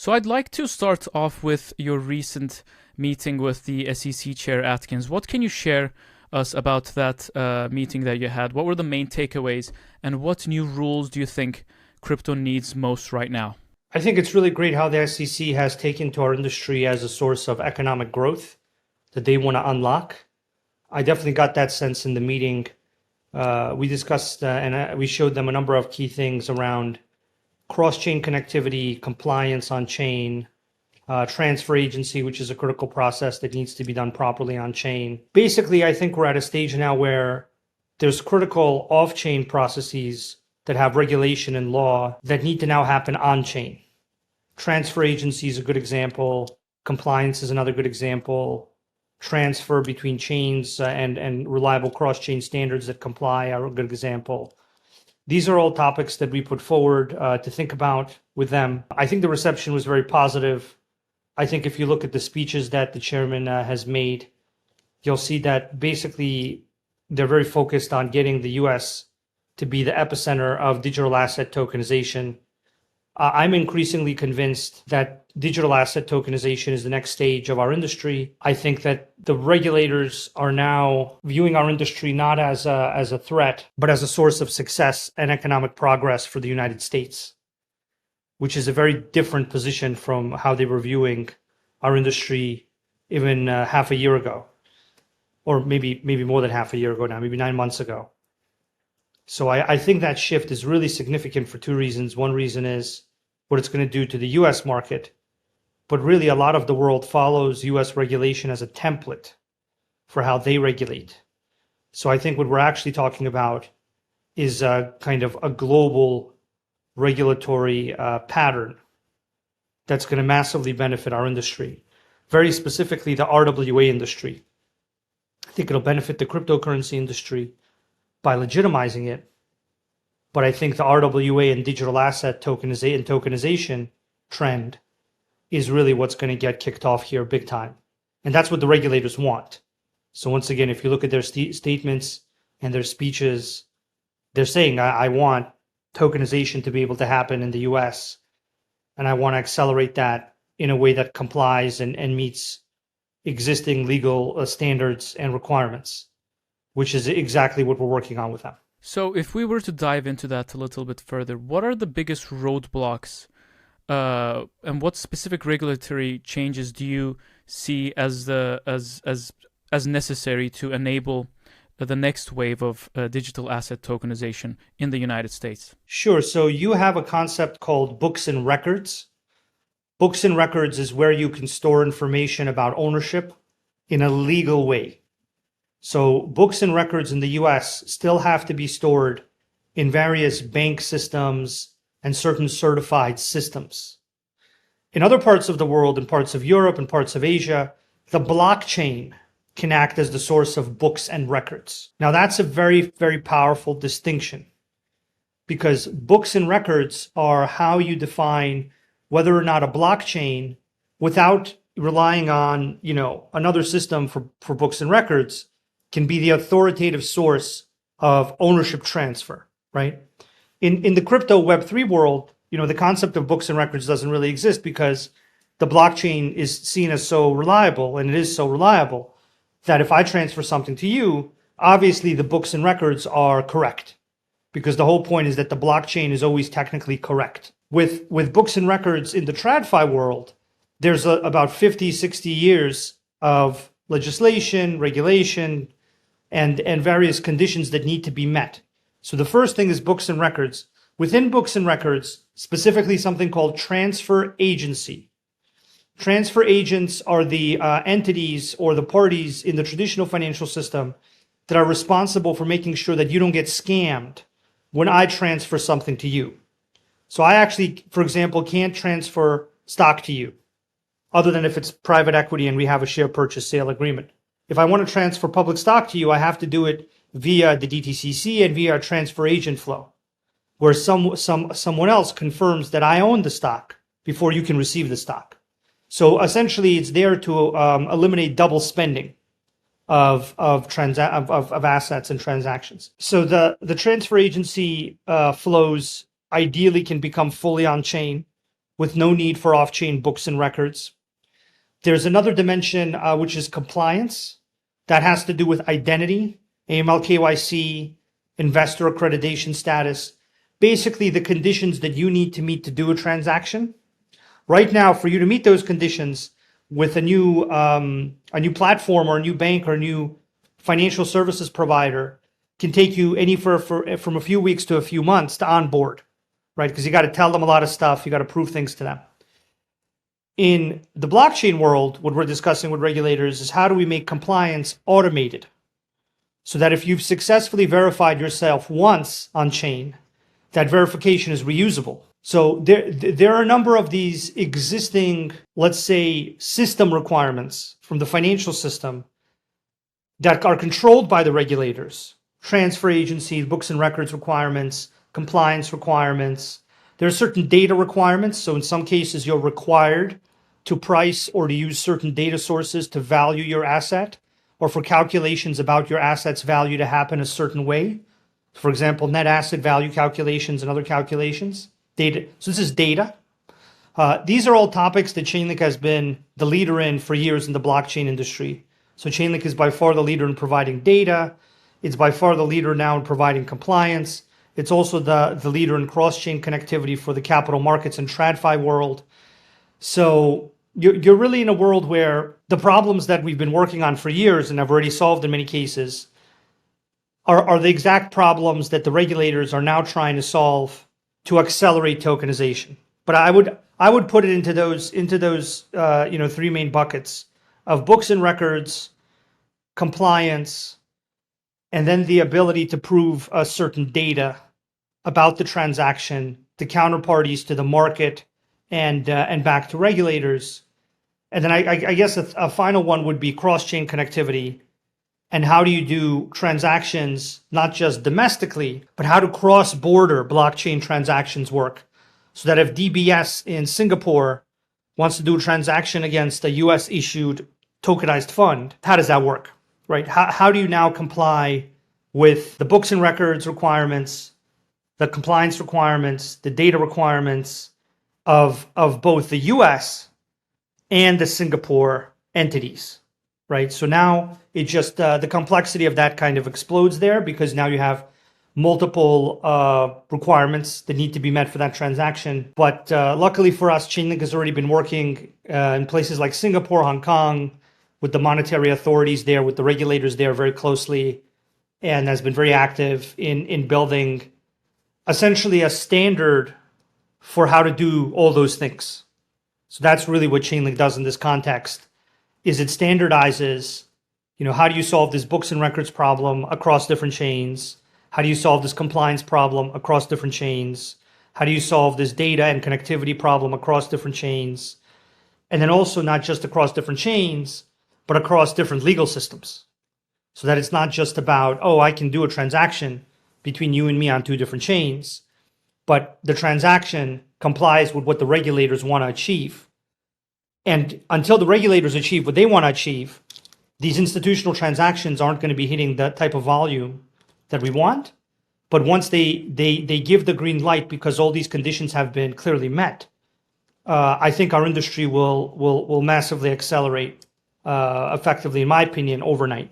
So I'd like to start off with your recent meeting with the SEC Chair Atkins. What can you share us about that meeting that you had? What were the main takeaways, and what new rules do you think crypto needs most right now? I think it's really great how the SEC has taken to our industry as a source of economic growth that they want to unlock. I definitely got that sense in the meeting. We discussed and we showed them a number of key things around cross-chain connectivity, compliance on chain, transfer agency, which is a critical process that needs to be done properly on chain. Basically, I think we're at a stage now where there's critical off-chain processes that have regulation and law that need to now happen on chain. Transfer agency is a good example. Compliance is another good example. Transfer between chains and reliable cross-chain standards that comply are a good example. These are all topics that we put forward to think about with them. I think the reception was very positive. I think if you look at the speeches that the chairman has made, you'll see that basically they're very focused on getting the US to be the epicenter of digital asset tokenization. I'm increasingly convinced that digital asset tokenization is the next stage of our industry. I think that the regulators are now viewing our industry not as a threat, but as a source of success and economic progress for the United States, which is a very different position from how they were viewing our industry even half a year ago, or maybe more than half a year ago now, maybe 9 months ago. So I think that shift is really significant for two reasons. One reason is what it's going to do to the US market, but really a lot of the world follows US regulation as a template for how they regulate. So I think what we're actually talking about is a kind of a global regulatory pattern that's going to massively benefit our industry, very specifically the RWA industry. I think it'll benefit the cryptocurrency industry by legitimizing it. But I think the RWA and digital asset tokenization trend is really what's going to get kicked off here big time. And that's what the regulators want. So once again, if you look at their statements and their speeches, they're saying, I want tokenization to be able to happen in the US, and I want to accelerate that in a way that complies and meets existing legal standards and requirements, which is exactly what we're working on with them. So, if we were to dive into that a little bit further, what are the biggest roadblocks, and what specific regulatory changes do you see as necessary to enable the next wave of digital asset tokenization in the United States? Sure. So you have a concept called books and records. Books and records is where you can store information about ownership in a legal way. So books and records in the US still have to be stored in various bank systems and certain certified systems. In other parts of the world, in parts of Europe and parts of Asia, the blockchain can act as the source of books and records. Now that's a very, very powerful distinction, because books and records are how you define whether or not a blockchain, without relying on, another system for books and records, can be the authoritative source of ownership transfer, right? In the crypto Web3 world, the concept of books and records doesn't really exist because the blockchain is seen as so reliable, and it is so reliable that if I transfer something to you, obviously the books and records are correct, because the whole point is that the blockchain is always technically correct. With books and records in the TradFi world, there's about 50, 60 years of legislation, regulation, and various conditions that need to be met. So the first thing is books and records. Within books and records, specifically something called transfer agency. Transfer agents are the entities or the parties in the traditional financial system that are responsible for making sure that you don't get scammed when I transfer something to you. So I actually, for example, can't transfer stock to you other than if it's private equity and we have a share purchase sale agreement. If I want to transfer public stock to you, I have to do it via the DTCC and via a transfer agent flow, where someone else confirms that I own the stock before you can receive the stock. So essentially, it's there to eliminate double spending of assets and transactions. So the transfer agency flows ideally can become fully on chain. with no need for off-chain books and records. There's another dimension, which is compliance. That has to do with identity, AML, KYC, investor accreditation status, basically the conditions that you need to meet to do a transaction. Right now, for you to meet those conditions with a new platform or a new bank or a new financial services provider can take you from a few weeks to a few months to onboard, right? Because you got to tell them a lot of stuff. You got to prove things to them. In the blockchain world, what we're discussing with regulators is how do we make compliance automated so that if you've successfully verified yourself once on chain, that verification is reusable. So there are a number of these existing, let's say, system requirements from the financial system that are controlled by the regulators, transfer agencies, books and records requirements, compliance requirements. There are certain data requirements. So in some cases, you're required to price or to use certain data sources to value your asset, or for calculations about your asset's value to happen a certain way. For example, net asset value calculations and other calculations. Data. So this is data. These are all topics that Chainlink has been the leader in for years in the blockchain industry. So Chainlink is by far the leader in providing data. It's by far the leader now in providing compliance. It's also the leader in cross-chain connectivity for the capital markets and TradFi world. So you're really in a world where the problems that we've been working on for years and have already solved in many cases are the exact problems that the regulators are now trying to solve to accelerate tokenization. But I would put it into those three main buckets of books and records, compliance, and then the ability to prove a certain data about the transaction to counterparties, to the market, and back to regulators. And then I guess a final one would be cross-chain connectivity. And how do you do transactions, not just domestically, but how do cross-border blockchain transactions work? So that if DBS in Singapore wants to do a transaction against a US-issued tokenized fund, how does that work, right? How do you now comply with the books and records requirements, the compliance requirements, the data requirements of both the US and the Singapore entities, right? So now it just, the complexity of that kind of explodes there because now you have multiple requirements that need to be met for that transaction. But luckily for us, Chainlink has already been working in places like Singapore, Hong Kong, with the monetary authorities there, with the regulators there very closely, and has been very active in building essentially a standard for how to do all those things. So that's really what Chainlink does in this context, is it standardizes, how do you solve this books and records problem across different chains? How do you solve this compliance problem across different chains? How do you solve this data and connectivity problem across different chains? And then also not just across different chains, but across different legal systems. So that it's not just about, I can do a transaction between you and me on two different chains, but the transaction complies with what the regulators want to achieve. And until the regulators achieve what they want to achieve, these institutional transactions aren't going to be hitting the type of volume that we want. But once they give the green light because all these conditions have been clearly met, I think our industry will massively accelerate effectively, in my opinion, overnight.